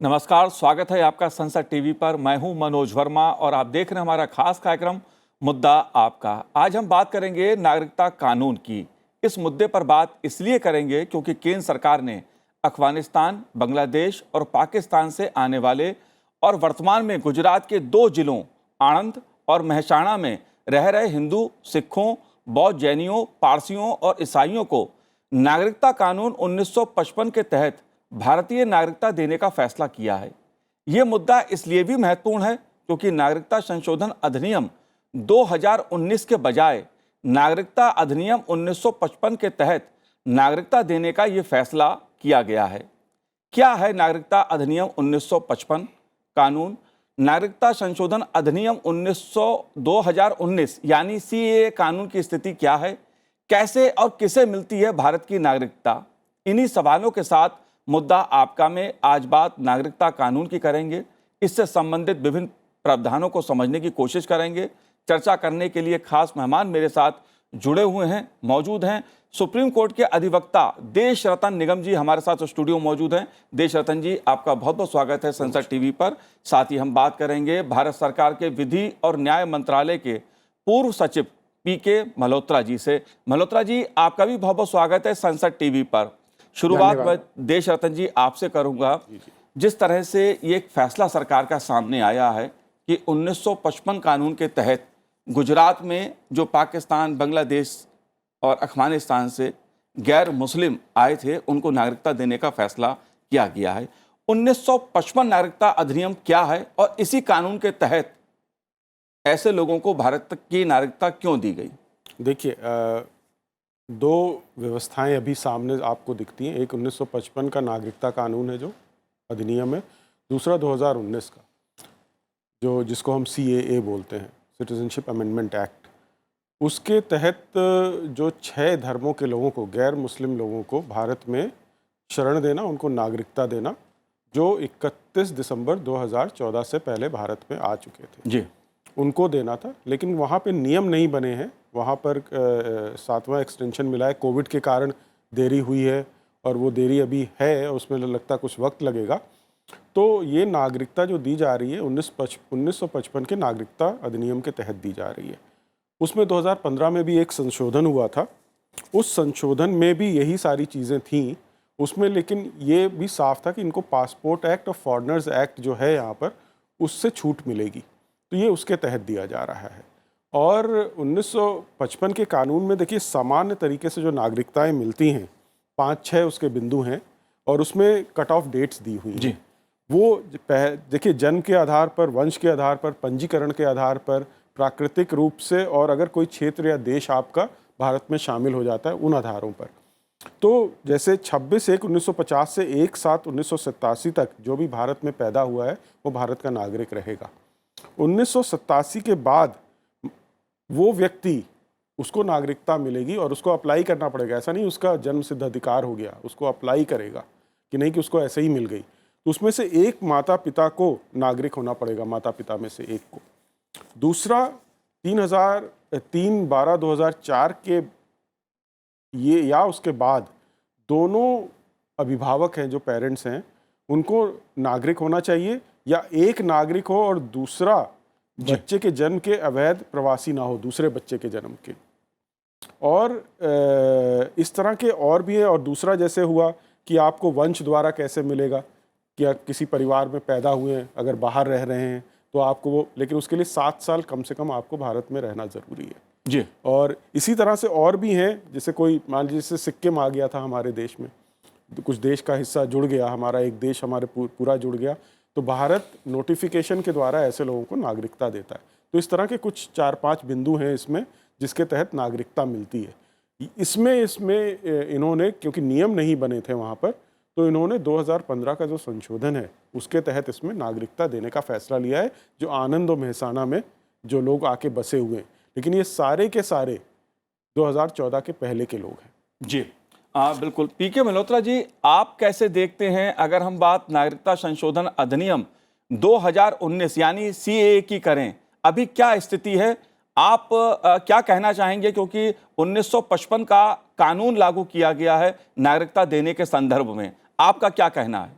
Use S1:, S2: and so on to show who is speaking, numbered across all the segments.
S1: नमस्कार, स्वागत है आपका संसद टीवी पर। मैं हूं मनोज वर्मा और आप देख रहे हैं हमारा खास कार्यक्रम मुद्दा आपका। आज हम बात करेंगे नागरिकता कानून की। इस मुद्दे पर बात इसलिए करेंगे क्योंकि केंद्र सरकार ने अफगानिस्तान, बांग्लादेश और पाकिस्तान से आने वाले और वर्तमान में गुजरात के 2 जिलों आणंद और महसाणा में रह रहे हिंदू, सिखों, बौद्ध, जैनियों, पारसियों और ईसाइयों को नागरिकता कानून 1955 के तहत भारतीय नागरिकता देने का फैसला किया है। ये मुद्दा इसलिए भी महत्वपूर्ण है क्योंकि नागरिकता संशोधन अधिनियम 2019 के बजाय नागरिकता अधिनियम 1955 के तहत नागरिकता देने का ये फैसला किया गया है। क्या है नागरिकता अधिनियम 1955 कानून? नागरिकता संशोधन अधिनियम 2019 यानी सीएए कानून की स्थिति क्या है? कैसे और किसे मिलती है भारत की नागरिकता? इन्हीं सवालों के साथ मुद्दा आपका में आज बात नागरिकता कानून की करेंगे। इससे संबंधित विभिन्न प्रावधानों को समझने की कोशिश करेंगे। चर्चा करने के लिए खास मेहमान मेरे साथ जुड़े हुए हैं, मौजूद हैं। सुप्रीम कोर्ट के अधिवक्ता देश रतन निगम जी हमारे साथ स्टूडियो मौजूद हैं। देश रतन जी, आपका बहुत बहुत स्वागत है संसद टीवी पर। साथ ही हम बात करेंगे भारत सरकार के विधि और न्याय मंत्रालय के पूर्व सचिव पीके मल्होत्रा जी से। मल्होत्रा जी, आपका भी बहुत बहुत स्वागत है संसद टीवी पर। शुरुआत मैं देश रतन जी आपसे करूंगा। जिस तरह से ये एक फैसला सरकार का सामने आया है कि 1955 कानून के तहत गुजरात में जो पाकिस्तान, बांग्लादेश और अफगानिस्तान से गैर मुस्लिम आए थे उनको नागरिकता देने का फैसला किया गया है। 1955 नागरिकता अधिनियम क्या है और इसी कानून के तहत ऐसे लोगों को भारत की नागरिकता क्यों दी गई?
S2: देखिए, दो व्यवस्थाएं अभी सामने आपको दिखती हैं। एक 1955 का नागरिकता कानून है जो अधिनियम है, दूसरा 2019 का जो जिसको हम सीएए बोलते हैं, सिटीजनशिप अमेंडमेंट एक्ट। उसके तहत जो 6 धर्मों के लोगों को, गैर मुस्लिम लोगों को भारत में शरण देना, उनको नागरिकता देना, जो 31 दिसंबर 2014 से पहले भारत में आ चुके थे
S1: जी,
S2: उनको देना था। लेकिन वहाँ पे नियम नहीं बने हैं। वहाँ पर 7वां एक्सटेंशन मिला है, कोविड के कारण देरी हुई है और वो देरी अभी है, उसमें लगता कुछ वक्त लगेगा। तो ये नागरिकता जो दी जा रही है 1955 के नागरिकता अधिनियम के तहत दी जा रही है। उसमें 2015 में भी एक संशोधन हुआ था। उस संशोधन में भी यही सारी चीज़ें थीं उसमें, लेकिन ये भी साफ था कि इनको पासपोर्ट एक्ट और फॉरेनर्स एक्ट जो है यहाँ पर, उससे छूट मिलेगी। तो ये उसके तहत दिया जा रहा है। और 1955 के कानून में देखिए सामान्य तरीके से जो नागरिकताएं मिलती हैं 5-6 उसके बिंदु हैं और उसमें कट ऑफ डेट्स दी हुई हैं। वो देखिए जन्म के आधार पर, वंश के आधार पर, पंजीकरण के आधार पर, प्राकृतिक रूप से, और अगर कोई क्षेत्र या देश आपका भारत में शामिल हो जाता है उन आधारों पर। तो जैसे 26/1/1950 से 1/7/1987 तक जो भी भारत में पैदा हुआ है वो भारत का नागरिक रहेगा। 1987 के बाद वो व्यक्ति, उसको नागरिकता मिलेगी और उसको अप्लाई करना पड़ेगा। ऐसा नहीं उसका जन्म सिद्ध अधिकार हो गया, उसको अप्लाई करेगा कि नहीं कि उसको ऐसे ही मिल गई। तो उसमें से एक माता पिता को नागरिक होना पड़ेगा, माता पिता में से एक को। दूसरा 3/12/2004 के ये या उसके बाद दोनों अभिभावक हैं, जो पेरेंट्स हैं, उनको नागरिक होना चाहिए, या एक नागरिक हो और दूसरा बच्चे के जन्म के अवैध प्रवासी ना हो, दूसरे बच्चे के जन्म के। और इस तरह के और भी है। और दूसरा जैसे हुआ कि आपको वंश द्वारा कैसे मिलेगा, कि किसी परिवार में पैदा हुए हैं, अगर बाहर रह रहे हैं तो आपको वो, लेकिन उसके लिए 7 साल कम से कम आपको भारत में रहना ज़रूरी है
S1: जी।
S2: और इसी तरह से और भी हैं। जैसे कोई मान लीजिए जैसे सिक्किम आ गया था हमारे देश में, कुछ देश का हिस्सा जुड़ गया, हमारा एक देश हमारे पूरा जुड़ गया, तो भारत नोटिफिकेशन के द्वारा ऐसे लोगों को नागरिकता देता है। तो इस तरह के कुछ 4-5 बिंदु हैं इसमें जिसके तहत नागरिकता मिलती है। इसमें इन्होंने, क्योंकि नियम नहीं बने थे वहाँ पर, तो इन्होंने 2015 का जो संशोधन है उसके तहत इसमें नागरिकता देने का फैसला लिया है, जो आनंद और महसाणा में जो लोग आके बसे हुए हैं। लेकिन ये सारे के सारे 2014 के पहले के लोग हैं।
S1: जी बिल्कुल। पीके मल्होत्रा जी, आप कैसे देखते हैं, अगर हम बात नागरिकता संशोधन अधिनियम 2019 यानी सीएए की करें, अभी क्या स्थिति है? आप क्या कहना चाहेंगे, क्योंकि 1955 का कानून लागू किया गया है नागरिकता देने के संदर्भ में, आपका क्या कहना है?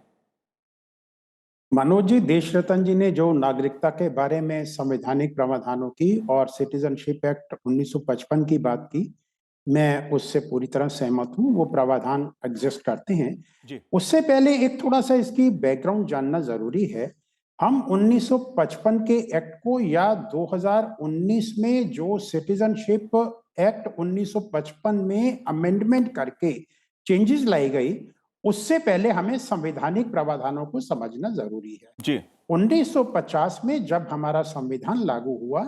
S3: मनोज जी, देश रतन जी ने जो नागरिकता के बारे में संवैधानिक प्रावधानों की और सिटीजनशिप एक्ट 1955 की बात की, मैं उससे पूरी तरह सहमत हूँ। वो प्रावधान एग्जिस्ट करते हैं।
S1: जी
S3: उससे पहले एक थोड़ा सा इसकी बैकग्राउंड जानना जरूरी है। हम 1955 के एक्ट को या 2019 में जो सिटीजनशिप एक्ट 1955 में अमेंडमेंट करके चेंजेस लाई गई, उससे पहले हमें संवैधानिक प्रावधानों को समझना जरूरी है।
S1: जी
S3: 1950 में जब हमारा संविधान लागू हुआ,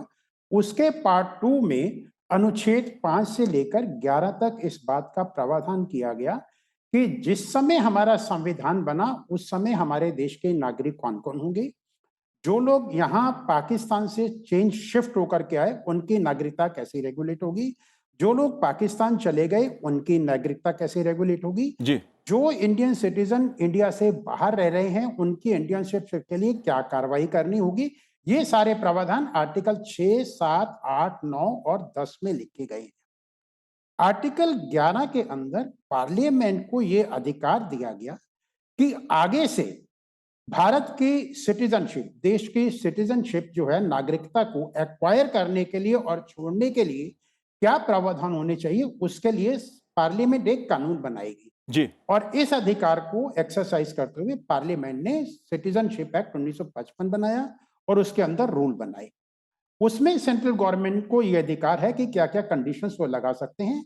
S3: उसके पार्ट 2 में अनुच्छेद 5 से लेकर 11 तक इस बात का प्रावधान किया गया कि जिस समय हमारा संविधान बना, उस समय हमारे देश के नागरिक कौन कौन होंगे। जो लोग यहाँ पाकिस्तान से चेंज शिफ्ट होकर के आए, उनकी नागरिकता कैसे रेगुलेट होगी। जो लोग पाकिस्तान चले गए, उनकी नागरिकता कैसे रेगुलेट होगी।
S1: जी
S3: जो इंडियन सिटीजन इंडिया से बाहर रह रहे हैं, उनकी इंडियनशिप के लिए क्या कार्रवाई करनी होगी। ये सारे प्रावधान आर्टिकल 6, 7, 8, 9 और 10 में लिखे गए हैं। आर्टिकल 11 के अंदर पार्लियामेंट को यह अधिकार दिया गया कि आगे से भारत की सिटीजनशिप, देश की सिटीजनशिप जो है, नागरिकता को एक्वायर करने के लिए और छोड़ने के लिए क्या प्रावधान होने चाहिए, उसके लिए पार्लियामेंट एक कानून बनाएगी।
S1: जी
S3: और इस अधिकार को एक्सरसाइज करते हुए पार्लियामेंट ने सिटीजनशिप एक्ट 1955 बनाया और उसके अंदर रूल बनाए। उसमें सेंट्रल गवर्नमेंट को यह अधिकार है कि क्या क्या कंडीशंस वो लगा सकते हैं।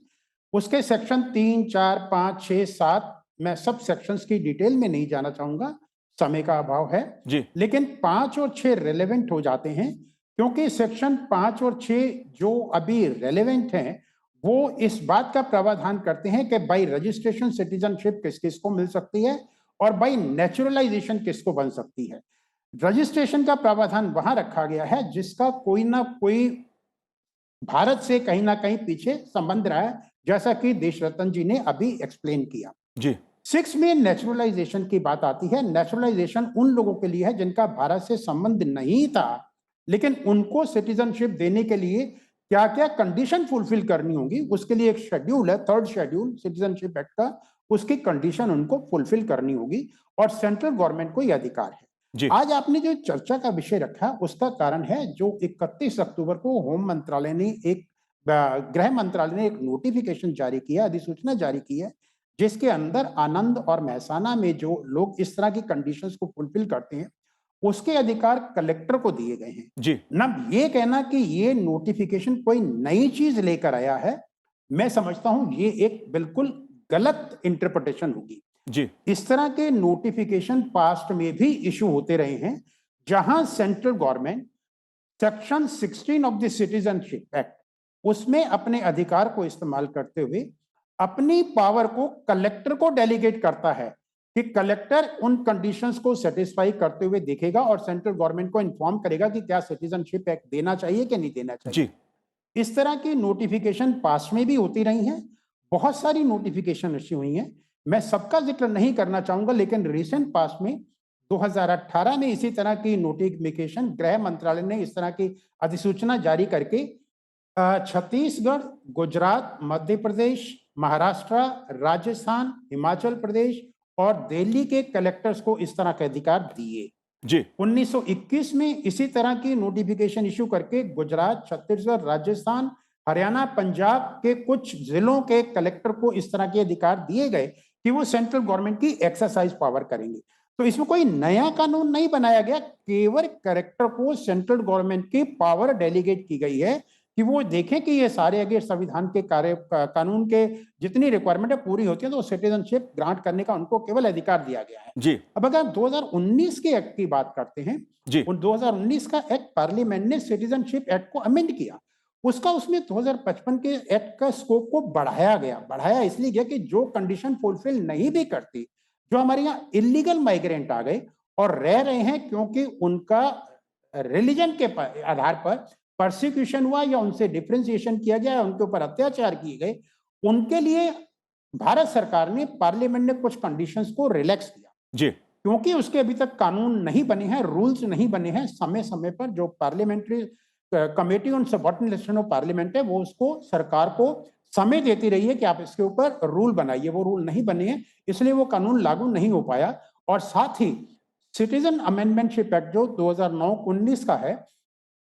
S3: उसके सेक्शन 3, 4, 5, 6, 7, मैं सब सेक्शंस की डिटेल में नहीं जाना चाहूंगा, समय का अभाव है।
S1: जी
S3: लेकिन 5 और 6 रेलेवेंट हो जाते हैं, क्योंकि सेक्शन 5 और 6 जो अभी रेलेवेंट हैं, वो इस बात का प्रावधान करते हैं कि बाई रजिस्ट्रेशन सिटीजनशिप किस किस को मिल सकती है और बाई नेचुरलाइजेशन किसको बन सकती है। रजिस्ट्रेशन का प्रावधान वहां रखा गया है जिसका कोई ना कोई भारत से कहीं ना कहीं पीछे संबंध रहा है, जैसा कि देश रतन जी ने अभी एक्सप्लेन किया।
S1: जी
S3: 6 में नेचुरलाइजेशन की बात आती है। नेचुरलाइजेशन उन लोगों के लिए है जिनका भारत से संबंध नहीं था, लेकिन उनको सिटीजनशिप देने के लिए क्या क्या कंडीशन फुलफिल करनी होगी, उसके लिए एक शेड्यूल है, 3rd शेड्यूल सिटीजनशिप एक्ट का। उसकी कंडीशन उनको फुलफिल करनी होगी और सेंट्रल गवर्नमेंट को यह अधिकार है।
S1: जी
S3: आज आपने जो चर्चा का विषय रखा, उसका कारण है जो 31 अक्टूबर को होम मंत्रालय ने एक गृह मंत्रालय ने एक नोटिफिकेशन जारी किया, अधिसूचना जारी की है, जिसके अंदर आनंद और महसाना में जो लोग इस तरह की कंडीशंस को फुलफिल करते हैं, उसके अधिकार कलेक्टर को दिए गए हैं।
S1: जी
S3: न ये कहना कि ये नोटिफिकेशन कोई नई चीज लेकर आया है, मैं समझता हूं ये एक बिल्कुल गलत इंटरप्रिटेशन होगी।
S1: जी
S3: इस तरह के नोटिफिकेशन पास्ट में भी इशू होते रहे हैं, जहां central government section 16 of the citizenship act, उसमें अपने अधिकार को इस्तेमाल करते हुए अपनी पावर को कलेक्टर को डेलीगेट करता है कि कलेक्टर उन कंडीशंस को सेटिस्फाई करते हुए देखेगा और सेंट्रल गवर्नमेंट को इन्फॉर्म करेगा कि क्या सिटीजनशिप एक्ट देना चाहिए कि नहीं देना चाहिए।
S1: जी
S3: इस तरह की नोटिफिकेशन पास्ट में भी होती रही हैं। बहुत सारी नोटिफिकेशन ऐसी हुई हैं, मैं सबका जिक्र नहीं करना चाहूंगा, लेकिन रिसेंट पास्ट में 2018 में इसी तरह की नोटिफिकेशन गृह मंत्रालय ने इस तरह की अधिसूचना जारी करके छत्तीसगढ़, गुजरात, मध्य प्रदेश, महाराष्ट्र, राजस्थान, हिमाचल प्रदेश और दिल्ली के कलेक्टर्स को इस तरह के अधिकार दिए।
S1: जी
S3: 1921 में इसी तरह की नोटिफिकेशन इशू करके गुजरात, छत्तीसगढ़, राजस्थान, हरियाणा, पंजाब के कुछ जिलों के कलेक्टर को इस तरह के अधिकार दिए गए कि वो सेंट्रल गवर्नमेंट की एक्सरसाइज पावर करेंगे। तो इसमें कोई नया कानून नहीं बनाया गया, केवल कलेक्टर को सेंट्रल गवर्नमेंट की पावर डेलीगेट की गई है कि वो देखें कि ये सारे अगर संविधान के कार्य कानून के जितनी रिक्वायरमेंट है पूरी होती है, तो सिटीजनशिप ग्रांट करने का उनको केवल अधिकार दिया गया है।
S1: जी
S3: अब अगर 2019 के एक्ट की बात करते हैं,
S1: जी
S3: उन 2019 का एक्ट पार्लियामेंट ने सिटीजनशिप एक्ट को अमेंड किया। उसका उसमें 2055 के एक्ट का स्कोप को बढ़ाया इसलिए गया कि जो कंडीशन फुलफिल नहीं भी करती, जो हमारे यहाँ इलीगल माइग्रेंट आ गए और रह रहे हैं क्योंकि उनका रिलीजन के आधार पर परसिक्यूशन हुआ या उनसे डिफरेंशिएशन किया गया या उनके ऊपर अत्याचार किए गए, उनके लिए भारत सरकार ने, पार्लियामेंट ने कुछ कंडीशंस को रिलैक्स किया,
S1: जी
S3: क्योंकि उसके अभी तक कानून नहीं बने हैं, रूल्स नहीं बने हैं। समय समय पर जो parliamentary committee on subordination of parliament है, वो उसको सरकार को समय देती रही है कि आप इसके ऊपर रूल बनाइए। वो रूल नहीं बने हैं, इसलिए वो कानून लागू नहीं हो पाया। और साथ ही सिटीजन अमेंडमेंटशिप एक्ट जो 2009-19 का है,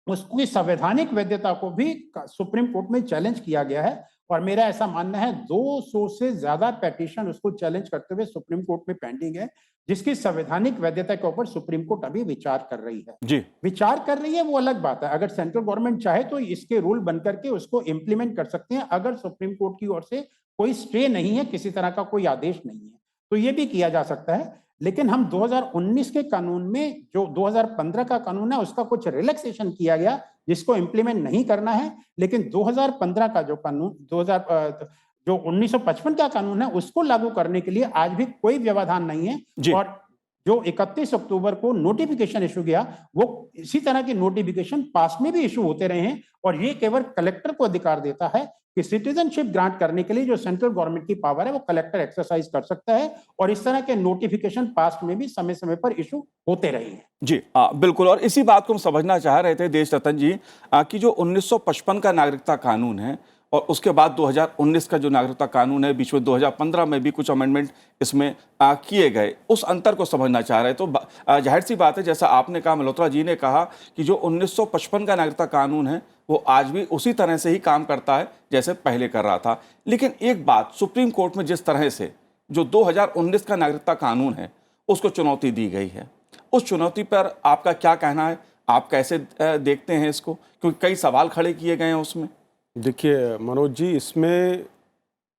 S3: उसकी संवैधानिक वैधता को भी सुप्रीम कोर्ट में चैलेंज किया गया है और मेरा ऐसा मानना है 200 से ज्यादा पेटिशन उसको चैलेंज करते हुए सुप्रीम कोर्ट में पेंडिंग है, जिसकी संवैधानिक वैधता के ऊपर सुप्रीम कोर्ट अभी विचार कर रही है।
S1: जी।
S3: विचार कर रही है वो अलग बात है, अगर सेंट्रल गवर्नमेंट चाहे तो इसके रूल बन करके उसको इम्प्लीमेंट कर सकते हैं, अगर सुप्रीम कोर्ट की ओर से कोई स्टे नहीं है, किसी तरह का कोई आदेश नहीं है, तो ये भी किया जा सकता है। लेकिन हम 2019 के कानून में, जो 2015 का कानून है, उसका कुछ रिलैक्सेशन किया गया जिसको इंप्लीमेंट नहीं करना है, लेकिन 2015 का जो कानून, 1955 का कानून है, उसको लागू करने के लिए आज भी कोई व्यवधान नहीं है।
S1: जी।
S3: और जो 31 अक्टूबर को नोटिफिकेशन इशू किया, वो इसी तरह के नोटिफिकेशन पास में भी इशू होते रहे हैं और ये केवल कलेक्टर को अधिकार देता है कि सिटीजनशिप ग्रांट करने के लिए जो सेंट्रल गवर्नमेंट की पावर है वो कलेक्टर एक्सरसाइज कर सकता है और इस तरह के नोटिफिकेशन पास्ट में भी समय समय पर इशू होते रहे हैं।
S1: जी बिल्कुल, और इसी बात को हम समझना चाह रहे थे देश रतन जी कि जो 1955 का नागरिकता कानून है और उसके बाद 2019 का जो नागरिकता कानून है, बीच में 2015 में भी कुछ अमेंडमेंट इसमें किए गए, उस अंतर को समझना चाह रहे। तो जाहिर सी बात है, जैसा आपने कहा, मल्होत्रा जी ने कहा कि जो 1955 का नागरिकता कानून है वो आज भी उसी तरह से ही काम करता है जैसे पहले कर रहा था। लेकिन एक बात, सुप्रीम कोर्ट में जिस तरह से जो 2019 का नागरिकता कानून है उसको चुनौती दी गई है, उस चुनौती पर आपका क्या कहना है? आप कैसे देखते हैं इसको? क्योंकि कई सवाल खड़े किए गए हैं उसमें।
S2: देखिए मनोज जी, इसमें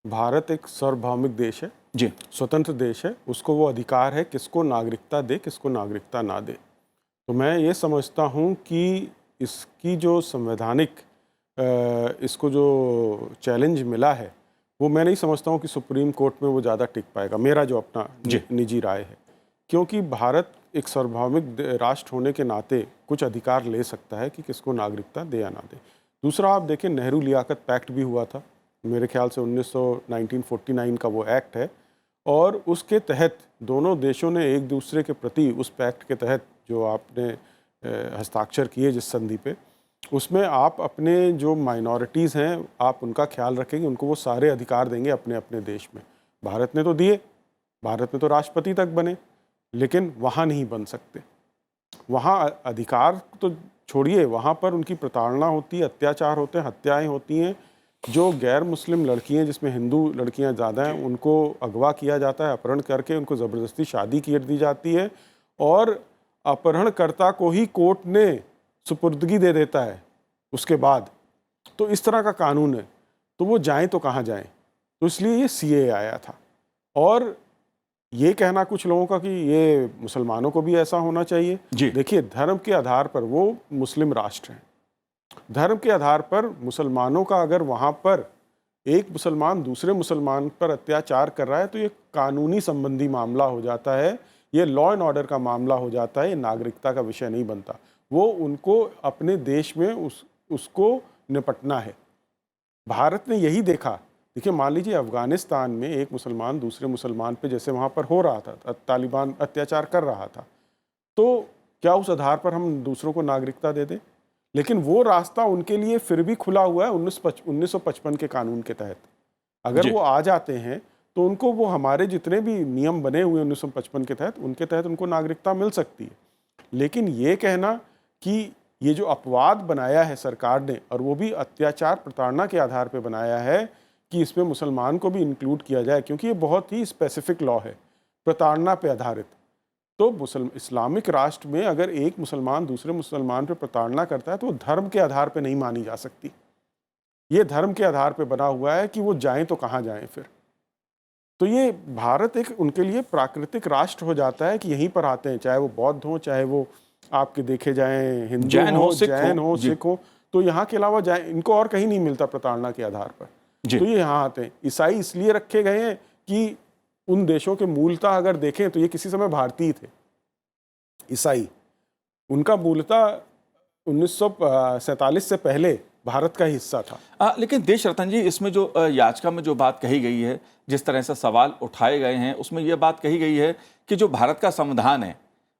S2: भारत एक सार्वभौमिक देश है
S1: जी,
S2: स्वतंत्र देश है, उसको वो अधिकार है किसको नागरिकता दे, किसको नागरिकता ना दे। तो मैं ये समझता हूँ कि इसकी जो संवैधानिक इसको जो चैलेंज मिला है, वो मैं नहीं समझता हूँ कि सुप्रीम कोर्ट में वो ज़्यादा टिक पाएगा, मेरा जो अपना निजी राय है। क्योंकि भारत एक सार्वभौमिक राष्ट्र होने के नाते कुछ अधिकार ले सकता है कि किसको नागरिकता दे या ना दे। दूसरा, आप देखें, नेहरू लियाकत पैक्ट भी हुआ था, मेरे ख्याल से 1949 का वो एक्ट है, और उसके तहत दोनों देशों ने एक दूसरे के प्रति उस पैक्ट के तहत जो आपने हस्ताक्षर किए जिस संधि पे, उसमें आप अपने जो माइनॉरिटीज़ हैं आप उनका ख्याल रखेंगे, उनको वो सारे अधिकार देंगे अपने अपने देश में। भारत ने तो दिए, भारत में तो राष्ट्रपति तक बने, लेकिन वहाँ नहीं बन सकते। वहाँ अधिकार तो छोड़िए, वहाँ पर उनकी प्रताड़ना होती है, अत्याचार होते हैं, हत्याएं होती हैं। जो गैर मुस्लिम लड़कियाँ, जिसमें हिंदू लड़कियाँ ज़्यादा हैं, उनको अगवा किया जाता है, अपहरण करके उनको ज़बरदस्ती शादी की दी जाती है और अपहरणकर्ता को ही कोर्ट ने सुपुर्दगी दे देता है उसके बाद। तो इस तरह का कानून है, तो वो जाएं तो कहाँ जाएं। तो इसलिए ये सीएए आया था। और ये कहना कुछ लोगों का कि ये मुसलमानों को भी ऐसा होना चाहिए, देखिए, धर्म के आधार पर वो मुस्लिम राष्ट्र हैं। धर्म के आधार पर मुसलमानों का अगर वहाँ पर एक मुसलमान दूसरे मुसलमान पर अत्याचार कर रहा है तो ये कानूनी संबंधी मामला हो जाता है, ये लॉ एंड ऑर्डर का मामला हो जाता है, ये नागरिकता का विषय नहीं बनता। वो उनको अपने देश में उसको निपटना है। भारत ने यही देखा। देखिए, मान लीजिए अफगानिस्तान में एक मुसलमान दूसरे मुसलमान पे जैसे वहाँ पर हो रहा था, तालिबान अत्याचार कर रहा था, तो क्या उस आधार पर हम दूसरों को नागरिकता दे दें? लेकिन वो रास्ता उनके लिए फिर भी खुला हुआ है 1955 के कानून के तहत। अगर वो आ जाते हैं तो उनको वो हमारे जितने भी नियम बने हुए 1955 के तहत, उनके तहत उनको नागरिकता मिल सकती है। लेकिन ये कहना कि ये जो अपवाद बनाया है सरकार ने, और वो भी अत्याचार प्रताड़ना के आधार पर बनाया है कि इसमें मुसलमान को भी इंक्लूड किया जाए, क्योंकि ये बहुत ही स्पेसिफिक लॉ है, प्रताड़ना पे आधारित। तो इस्लामिक राष्ट्र में अगर एक मुसलमान दूसरे मुसलमान पे प्रताड़ना करता है तो वो धर्म के आधार पे नहीं मानी जा सकती। ये धर्म के आधार पे बना हुआ है कि वो जाएं तो कहाँ जाएं फिर। तो ये भारत एक उनके लिए प्राकृतिक राष्ट्र हो जाता है कि यहीं पर आते हैं, चाहे वो बौद्ध हो, चाहे वो आपके देखे जाएं हिंदू
S1: जैन
S2: हो, जैन हो, सिख हो, तो यहाँ के अलावा इनको और कहीं नहीं मिलता प्रताड़ना के आधार पर। तो ये यहाँ आते हैं। ईसाई इसलिए रखे गए हैं कि उन देशों के मूलतः अगर देखें तो ये किसी समय भारतीय थे। ईसाई, उनका मूलतः 1947 से पहले भारत का हिस्सा था।
S1: लेकिन देश रतन जी, इसमें जो याचिका में जो बात कही गई है, जिस तरह से सवाल उठाए गए हैं, उसमें यह बात कही गई है कि जो भारत का संविधान है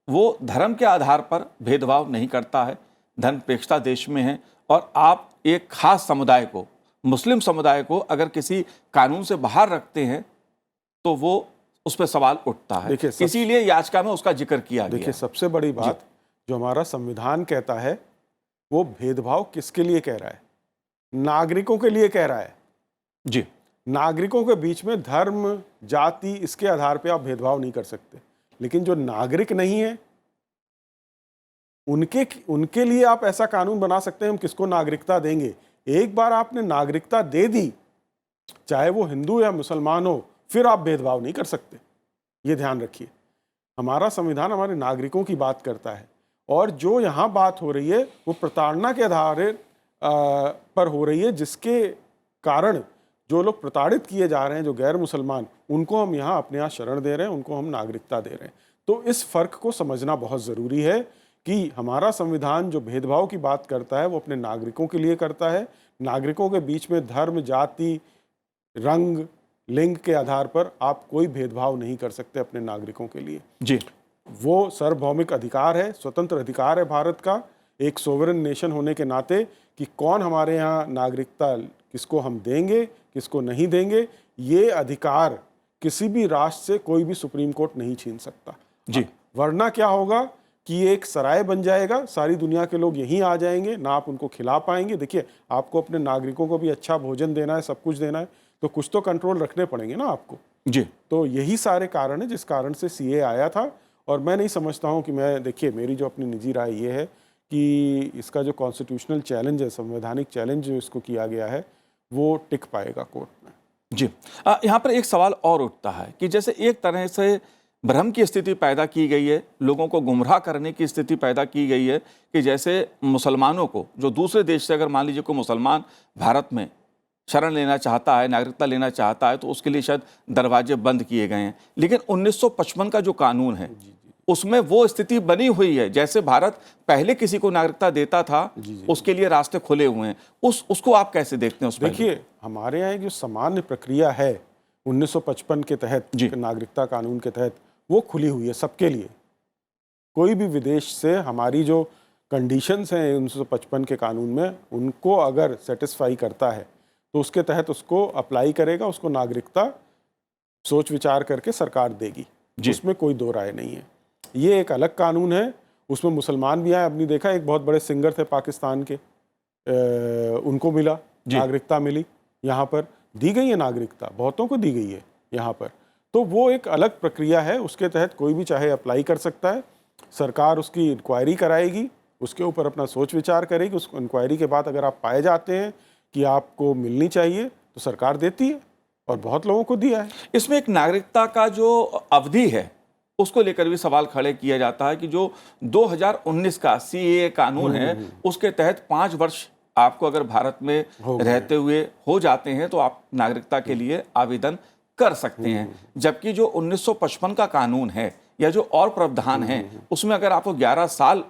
S1: वो धर्म के आधार पर भेदभाव नहीं करता है, धर्मनिरपेक्षता देश में है, और आप एक खास समुदाय को, मुस्लिम समुदाय को, अगर किसी कानून से बाहर रखते हैं तो वो उस पर सवाल उठता है।
S2: देखिए,
S1: इसीलिए याचिका में उसका जिक्र किया गया।
S2: देखिए, सबसे बड़ी बात जो हमारा संविधान कहता है, वो भेदभाव किसके लिए कह रहा है? नागरिकों के लिए कह रहा है।
S1: जी,
S2: नागरिकों के बीच में धर्म, जाति, इसके आधार पे आप भेदभाव नहीं कर सकते। लेकिन जो नागरिक नहीं है, उनके लिए आप ऐसा कानून बना सकते हैं, हम किसको नागरिकता देंगे। एक बार आपने नागरिकता दे दी, चाहे वो हिंदू या मुसलमान हो, फिर आप भेदभाव नहीं कर सकते। ये ध्यान रखिए। हमारा संविधान हमारे नागरिकों की बात करता है, और जो यहाँ बात हो रही है वो प्रताड़ना के आधार पर हो रही है, जिसके कारण जो लोग प्रताड़ित किए जा रहे हैं, जो गैर मुसलमान, उनको हम यहाँ अपने यहाँ शरण दे रहे हैं, उनको हम नागरिकता दे रहे हैं। तो इस फर्क को समझना बहुत ज़रूरी है कि हमारा संविधान जो भेदभाव की बात करता है वो अपने नागरिकों के लिए करता है। नागरिकों के बीच में धर्म, जाति, रंग, लिंग के आधार पर आप कोई भेदभाव नहीं कर सकते अपने नागरिकों के लिए।
S1: जी,
S2: वो सार्वभौमिक अधिकार है, स्वतंत्र अधिकार है भारत का, एक सोवरेन नेशन होने के नाते, कि कौन हमारे यहाँ नागरिकता, किसको हम देंगे, किसको नहीं देंगे, ये अधिकार किसी भी राष्ट्र से कोई भी सुप्रीम कोर्ट नहीं छीन सकता।
S1: जी,
S2: वरना क्या होगा कि ये एक सराय बन जाएगा, सारी दुनिया के लोग यहीं आ जाएंगे, ना आप उनको खिला पाएंगे। देखिए, आपको अपने नागरिकों को भी अच्छा भोजन देना है, सब कुछ देना है, तो कुछ तो कंट्रोल रखने पड़ेंगे ना आपको।
S1: जी,
S2: तो यही सारे कारण है जिस कारण से सीए आया था। और मैं नहीं समझता हूँ कि देखिए, मेरी जो अपनी निजी राय ये है कि इसका जो कॉन्स्टिट्यूशनल चैलेंज है, संवैधानिक चैलेंज जो इसको किया गया है, वो टिक पाएगा कोर्ट में।
S1: जी। यहाँ पर एक सवाल और उठता है कि जैसे एक तरह से भ्रम की स्थिति पैदा की गई है, लोगों को गुमराह करने की स्थिति पैदा की गई है कि जैसे मुसलमानों को, जो दूसरे देश से अगर मान लीजिए कोई मुसलमान भारत में शरण लेना चाहता है, नागरिकता लेना चाहता है, तो उसके लिए शायद दरवाजे बंद किए गए हैं। लेकिन 1955 का जो कानून है उसमें वो स्थिति बनी हुई है, जैसे भारत पहले किसी को नागरिकता देता था, उसके लिए रास्ते खुले हुए हैं। उसको आप कैसे देखते हैं? उस
S2: देखिए, हमारे यहाँ जो सामान्य प्रक्रिया है 1955 के तहत, नागरिकता कानून के तहत, वो खुली हुई है सबके लिए। कोई भी विदेश से हमारी जो कंडीशंस हैं 1955 के कानून में, उनको अगर सेटिस्फाई करता है तो उसके तहत उसको अप्लाई करेगा, उसको नागरिकता सोच विचार करके सरकार देगी, उसमें कोई दो राय नहीं है। ये एक अलग कानून है, उसमें मुसलमान भी आए। अपनी देखा, एक बहुत बड़े सिंगर थे पाकिस्तान के, उनको मिला नागरिकता, मिली, यहाँ पर दी गई है नागरिकता, बहुतों को दी गई है यहाँ पर। तो वो एक अलग प्रक्रिया है, उसके तहत कोई भी चाहे अप्लाई कर सकता है। सरकार उसकी इंक्वायरी कराएगी, उसके ऊपर अपना सोच विचार करेगी। उस इंक्वायरी के बाद अगर आप पाए जाते हैं कि आपको मिलनी चाहिए, तो सरकार देती है, और बहुत लोगों को दिया है।
S1: इसमें एक नागरिकता का जो अवधि है उसको लेकर भी सवाल खड़े किया जाता है कि जो 2019 का सीएए कानून है, उसके तहत 5 वर्ष आपको अगर भारत में रहते हुए हो जाते हैं तो आप नागरिकता के लिए आवेदन कर सकते हैं। जबकि जो 1955 का कानून है या जो और प्रावधान है, उसमें अगर आपको 11 साल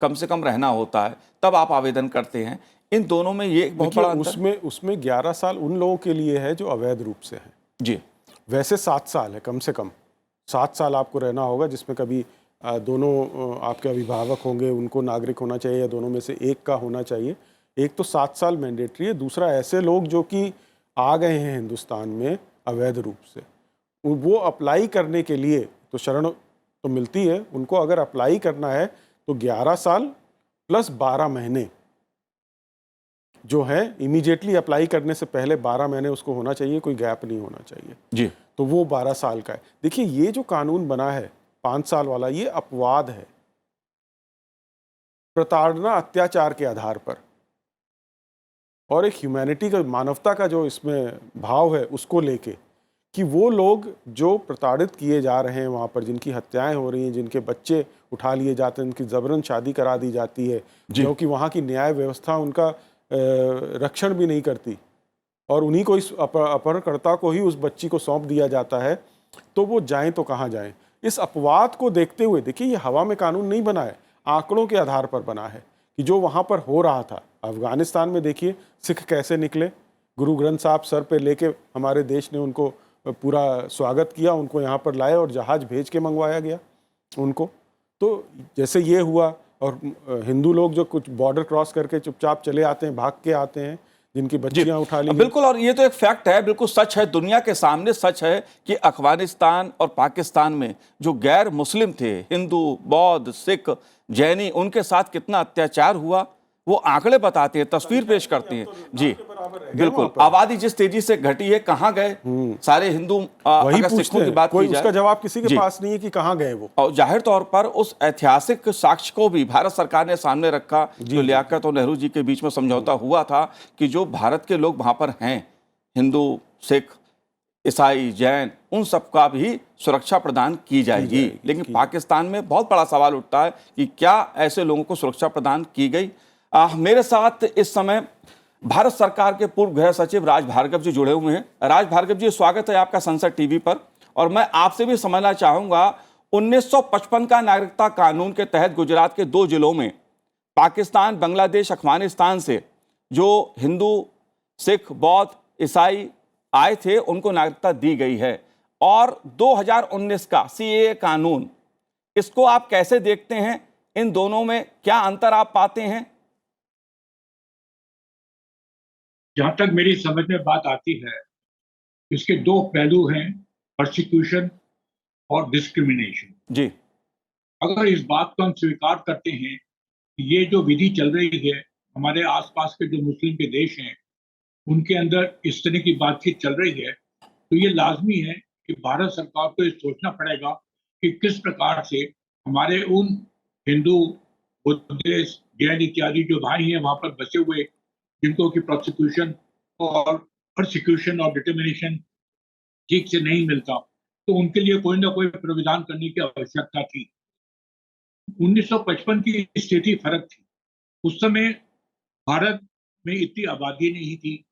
S1: कम से कम रहना होता है तब आप आवेदन करते हैं। इन दोनों में ये एक बहुत बड़ा अंतर।
S2: उसमें 11 साल उन लोगों के लिए है जो अवैध रूप से है।
S1: जी,
S2: वैसे 7 साल है, कम से कम 7 साल आपको रहना होगा, जिसमें कभी दोनों आपके अभिभावक होंगे, उनको नागरिक होना चाहिए, या दोनों में से एक का होना चाहिए। एक तो 7 साल मैंडेटरी है, दूसरा ऐसे लोग जो कि आ गए हैं हिंदुस्तान में अवैध रूप से, वो अप्लाई करने के लिए तो शरण तो मिलती है उनको। अगर अप्लाई करना है तो 11 साल प्लस 12 महीने जो है, इमीडिएटली अप्लाई करने से पहले 12 महीने उसको होना चाहिए, कोई गैप नहीं होना चाहिए
S1: जी।
S2: तो वो 12 साल का है। देखिए, ये जो कानून बना है 5 साल वाला, ये अपवाद है प्रताड़ना, अत्याचार के आधार पर, और एक ह्यूमैनिटी का, मानवता का जो इसमें भाव है उसको लेके, कि वो लोग जो प्रताड़ित किए जा रहे हैं वहाँ पर, जिनकी हत्याएं हो रही हैं, जिनके बच्चे उठा लिए जाते हैं, उनकी जबरन शादी करा दी जाती है, क्योंकि वहाँ की न्याय व्यवस्था उनका रक्षण भी नहीं करती, और उन्हीं को, इस अपहरणकर्ता को ही उस बच्ची को सौंप दिया जाता है, तो वो जाएं तो कहाँ जाएं। इस अपवाद को देखते हुए, देखिए, ये हवा में कानून नहीं बना है, आंकड़ों के आधार पर बना है कि जो वहाँ पर हो रहा था। अफगानिस्तान में देखिए सिख कैसे निकले, गुरु ग्रंथ साहब सर पे लेके हमारे देश ने उनको पूरा स्वागत किया, उनको यहाँ पर लाए और जहाज़ भेज के मंगवाया गया उनको। तो जैसे ये हुआ, और हिंदू लोग जो कुछ बॉर्डर क्रॉस करके चुपचाप चले आते हैं, भाग के आते हैं, जिनकी बच्चियां उठा ली गई।
S1: बिल्कुल, और ये तो एक फैक्ट है, बिल्कुल सच है, दुनिया के सामने सच है कि अफगानिस्तान और पाकिस्तान में जो गैर मुस्लिम थे, हिंदू, बौद्ध, सिख, जैनी, उनके साथ कितना अत्याचार हुआ, वो आंकड़े बताते हैं, तस्वीर पेश करते हैं। जी बिल्कुल, आबादी जिस तेजी से घटी है, कहाँ गए सारे हिंदू,
S2: वही
S1: अगर
S2: पूछते
S1: सिखों की
S2: हैं,
S1: बात
S2: कोई
S1: की जाए,
S2: उसका जवाब किसी के
S1: जी।
S2: पास नहीं है कि कहाँ गए वो।
S1: और जाहिर तौर पर उस ऐतिहासिक साक्ष्य को भी भारत सरकार ने सामने रखा, जो लियाकत और नेहरू जी के बीच में समझौता हुआ था कि जो भारत के लोग वहां पर हैं, हिंदू, सिख, ईसाई, जैन, उन सबका भी सुरक्षा प्रदान की जाएगी। लेकिन पाकिस्तान में बहुत बड़ा सवाल उठता है कि क्या ऐसे लोगों को सुरक्षा प्रदान की गई। मेरे साथ इस समय भारत सरकार के पूर्व गृह सचिव राज भार्गव जी जुड़े हुए हैं। राज भार्गव जी, स्वागत है आपका संसद टीवी पर। और मैं आपसे भी समझना चाहूंगा, 1955 का नागरिकता कानून के तहत गुजरात के 2 जिलों में पाकिस्तान, बांग्लादेश, अफगानिस्तान से जो हिंदू, सिख, बौद्ध, ईसाई आए थे, उनको नागरिकता दी गई है। और 2019 का सीएए कानून, इसको आप कैसे देखते हैं? इन दोनों में क्या अंतर आप पाते हैं?
S4: जहां तक मेरी समझ में बात आती है, इसके 2 पहलू हैं, परसिक्यूशन और डिस्क्रिमिनेशन।
S1: जी।
S4: अगर इस बात को हम स्वीकार करते हैं कि ये जो विधि चल रही है, हमारे आसपास के जो मुस्लिम के देश हैं, उनके अंदर इस तरह की बातचीत चल रही है, तो ये लाजमी है कि भारत सरकार को ये सोचना पड़ेगा कि किस प्रकार से हमारे उन हिंदू, बुद्धिस्ट, जैन इत्यादि जो भाई हैं वहां पर बसे हुए, जिनको कि प्रोसिक्यूशन और परसिक्यूशन और डिटर्मिनेशन ठीक से नहीं मिलता, तो उनके लिए कोई ना कोई प्रावधान करने की आवश्यकता थी। 1955 की स्थिति फर्क थी। उस समय भारत में इतनी आबादी नहीं थी,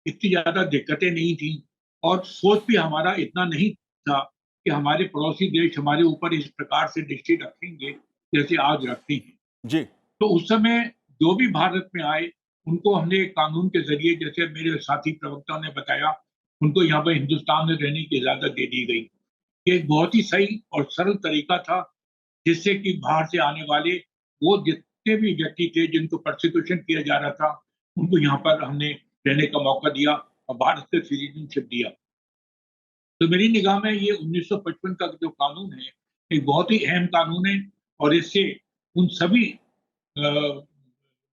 S4: इतनी ज्यादा दिक्कतें नहीं थी, और सोच भी हमारा इतना नहीं था कि हमारे पड़ोसी देश हमारे ऊपर इस प्रकार से दृष्टि रखेंगे जैसे आज रखते हैं।
S1: जी।
S4: तो उस समय जो भी भारत में आए, उनको हमने एक कानून के जरिए, जैसे मेरे साथी प्रवक्ताओं ने बताया, उनको यहाँ पर हिंदुस्तान में रहने की इजाजत दे दी गई। ये एक बहुत ही सही और सरल तरीका था, जिससे कि बाहर से आने वाले वो जितने भी व्यक्ति थे जिनको प्रोसिक्यूशन किया जा रहा था, उनको यहाँ पर हमने रहने का मौका दिया और भारत से सिटीजनशिप दिया। तो मेरी निगाह में ये 1955 का जो कानून है, एक बहुत ही अहम कानून है, और इससे उन सभी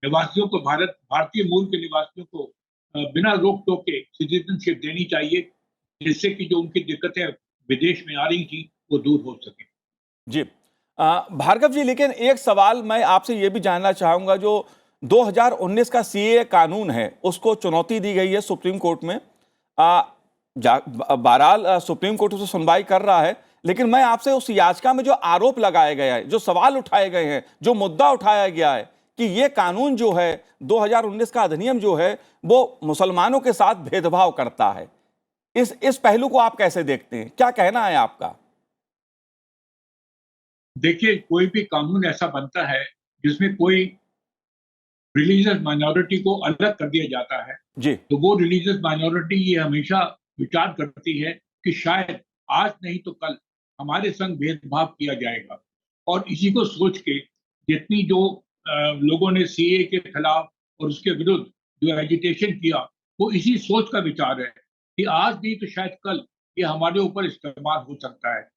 S4: निवासियों को, भारतीय मूल के निवासियों को बिना रोक टोक के सिटीजनशिप देनी चाहिए, जिससे कि जो उनकी दिक्कतें विदेश में आ रही थी वो दूर हो सके।
S1: जी। भार्गव जी, लेकिन एक सवाल मैं आपसे ये भी जानना चाहूंगा, जो 2019 का सीएए कानून है, उसको चुनौती दी गई है सुप्रीम कोर्ट में। बहरहाल सुप्रीम कोर्ट उसे सुनवाई कर रहा है, लेकिन मैं आपसे उस याचिका में जो आरोप लगाए गए हैं, जो सवाल उठाए गए हैं, जो मुद्दा उठाया गया है कि ये कानून जो है, 2019 का अधिनियम जो है, वो मुसलमानों के साथ भेदभाव करता है, इस पहलू को आप कैसे देखते हैं? क्या कहना है आपका?
S4: देखिए, कोई भी कानून ऐसा बनता है जिसमें कोई रिलीजियस माइनॉरिटी को अलग कर दिया जाता है,
S1: जी।
S4: तो वो रिलीजियस माइनॉरिटी ये हमेशा विचार करती है कि शायद आज नहीं तो कल हमारे संग भेदभाव किया जाएगा। और इसी को सोच के जितनी जो लोगों ने सीए के खिलाफ और उसके विरुद्ध जो एजिटेशन किया, वो इसी सोच का विचार है कि आज नहीं तो शायद कल ये हमारे ऊपर इस्तेमाल हो सकता है।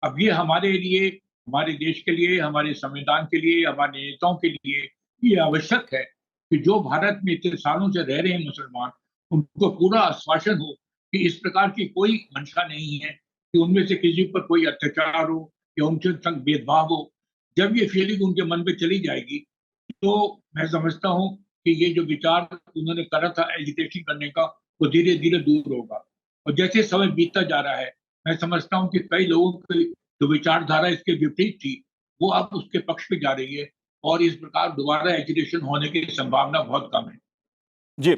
S4: अब ये हमारे लिए, हमारे देश के लिए, हमारे संविधान के लिए, हमारे नेताओं के लिए ये आवश्यक है कि जो भारत में इतने सालों से रह रहे हैं मुसलमान, उनको पूरा आश्वासन हो कि इस प्रकार की कोई मंशा नहीं है कि उनमें से किसी पर कोई अत्याचार हो या उनके संग भेदभाव हो। जब ये फीलिंग उनके मन में चली जाएगी, तो मैं समझता हूँ कि ये जो विचार उन्होंने करा था एजिटेशन करने का, वो धीरे धीरे दूर होगा। और जैसे समय बीतता जा रहा है, मैं समझता हूँ कि कई लोगों की जो विचारधारा इसके विपरीत थी, वो अब उसके पक्ष में जा रही है, और इस प्रकार दोबारा एजिटेशन होने की संभावना बहुत कम है।
S1: जी।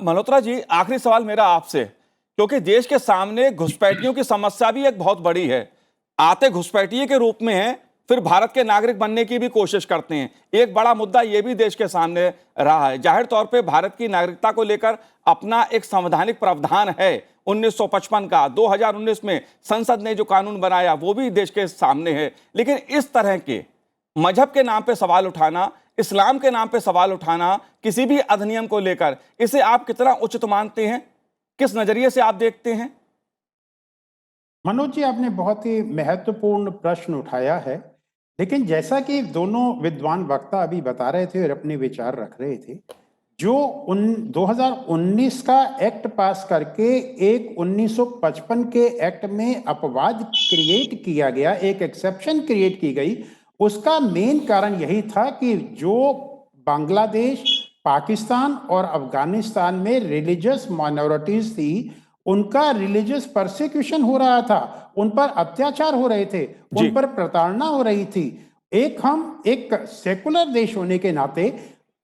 S1: मल्होत्रा जी, आखिरी सवाल मेरा आपसे, क्योंकि देश के सामने घुसपैठियों की समस्या भी एक बहुत बड़ी है। आते घुसपैठिए के रूप में हैं, फिर भारत के नागरिक बनने की भी कोशिश करते हैं। एक बड़ा मुद्दा यह भी देश के सामने रहा है। जाहिर तौर पे भारत की नागरिकता को लेकर अपना एक संवैधानिक प्रावधान है 1955 का। 2019 में संसद ने जो कानून बनाया वो भी देश के सामने है। लेकिन इस तरह के मजहब के नाम पे सवाल उठाना, इस्लाम के नाम पे सवाल उठाना, किसी भी अधिनियम को लेकर, इसे आप कितना उचित मानते हैं? किस नजरिए से आप देखते हैं?
S3: मनोज जी, आपने बहुत ही महत्वपूर्ण प्रश्न उठाया है। लेकिन जैसा कि दोनों विद्वान वक्ता अभी बता रहे थे और अपने विचार रख रहे थे, जो 2019 का एक्ट पास करके एक 1955 के एक्ट में अपवाद क्रिएट किया गया, एक एक्सेप्शन क्रिएट की गई, उसका मेन कारण यही था कि जो बांग्लादेश, पाकिस्तान और अफगानिस्तान में रिलीजियस माइनॉरिटीज थी, उनका रिलीजियस परसिक्यूशन हो रहा था, उन पर अत्याचार हो रहे थे,
S1: जी।
S3: उन पर प्रताड़ना हो रही थी। हम एक सेकुलर देश होने के नाते,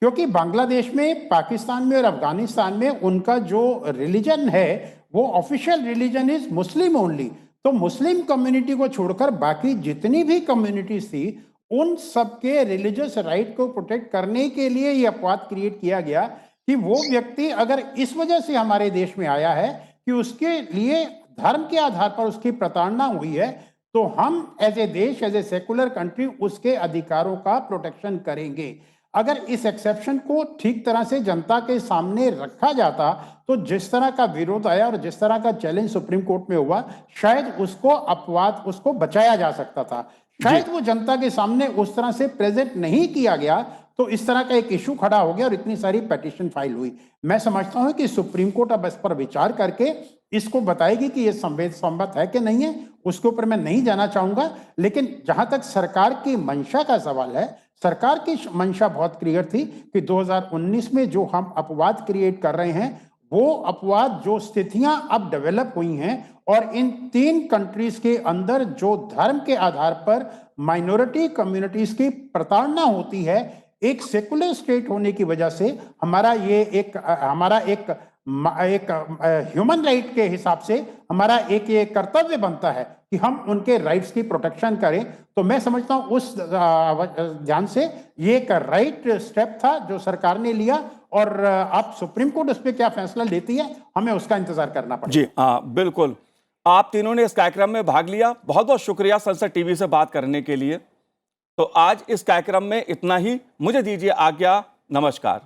S3: क्योंकि बांग्लादेश में, पाकिस्तान में और अफगानिस्तान में उनका जो रिलीजन है वो official religion is Muslim only. तो मुस्लिम कम्युनिटी को छोड़कर बाकी जितनी भी कम्युनिटीज थी, उन सबके रिलीजियस राइट को प्रोटेक्ट करने के लिए ये अपवाद क्रिएट किया गया कि वो व्यक्ति अगर इस वजह से हमारे देश में आया है कि उसके लिए धर्म के आधार पर उसकी प्रताड़ना हुई है, तो हम एज ए देश, एज ए सेकुलर कंट्री उसके अधिकारों का प्रोटेक्शन करेंगे। अगर इस एक्सेप्शन को ठीक तरह से जनता के सामने रखा जाता, तो जिस तरह का विरोध आया और जिस तरह का चैलेंज सुप्रीम कोर्ट में हुआ, शायद उसको अपवाद, उसको बचाया जा सकता था। शायद वो जनता के सामने उस तरह से प्रेजेंट नहीं किया गया, तो इस तरह का एक इशू खड़ा हो गया और इतनी सारी पेटिशन फाइल हुई। मैं समझता हूं कि सुप्रीम कोर्ट अब इस पर विचार करके इसको बताएगी कि ये संवैध है कि नहीं है। उसके ऊपर मैं नहीं जाना चाहूंगा, लेकिन जहां तक सरकार की मंशा का सवाल है, सरकार की मंशा बहुत क्लियर थी कि 2019 में जो हम अपवाद क्रिएट कर रहे हैं, वो अपवाद, जो स्थितियां अब डेवलप हुई हैं और इन 3 कंट्रीज के अंदर जो धर्म के आधार पर माइनॉरिटी कम्युनिटीज की प्रताड़ना होती है, एक सेकुलर स्टेट होने की वजह से हमारा एक ह्यूमन राइट के हिसाब से हमारा एक ये कर्तव्य बनता है कि हम उनके राइट्स की प्रोटेक्शन करें। तो मैं समझता हूं उस ध्यान से ये एक राइट स्टेप था जो सरकार ने लिया, और अब सुप्रीम कोर्ट उस पर क्या फैसला लेती है, हमें उसका इंतजार करना पड़ेगा।
S1: जी हाँ, बिल्कुल। आप तीनों ने इस कार्यक्रम में भाग लिया, बहुत बहुत शुक्रिया संसद टीवी से बात करने के लिए। तो आज इस कार्यक्रम में इतना ही, मुझे दीजिए आज्ञा, नमस्कार।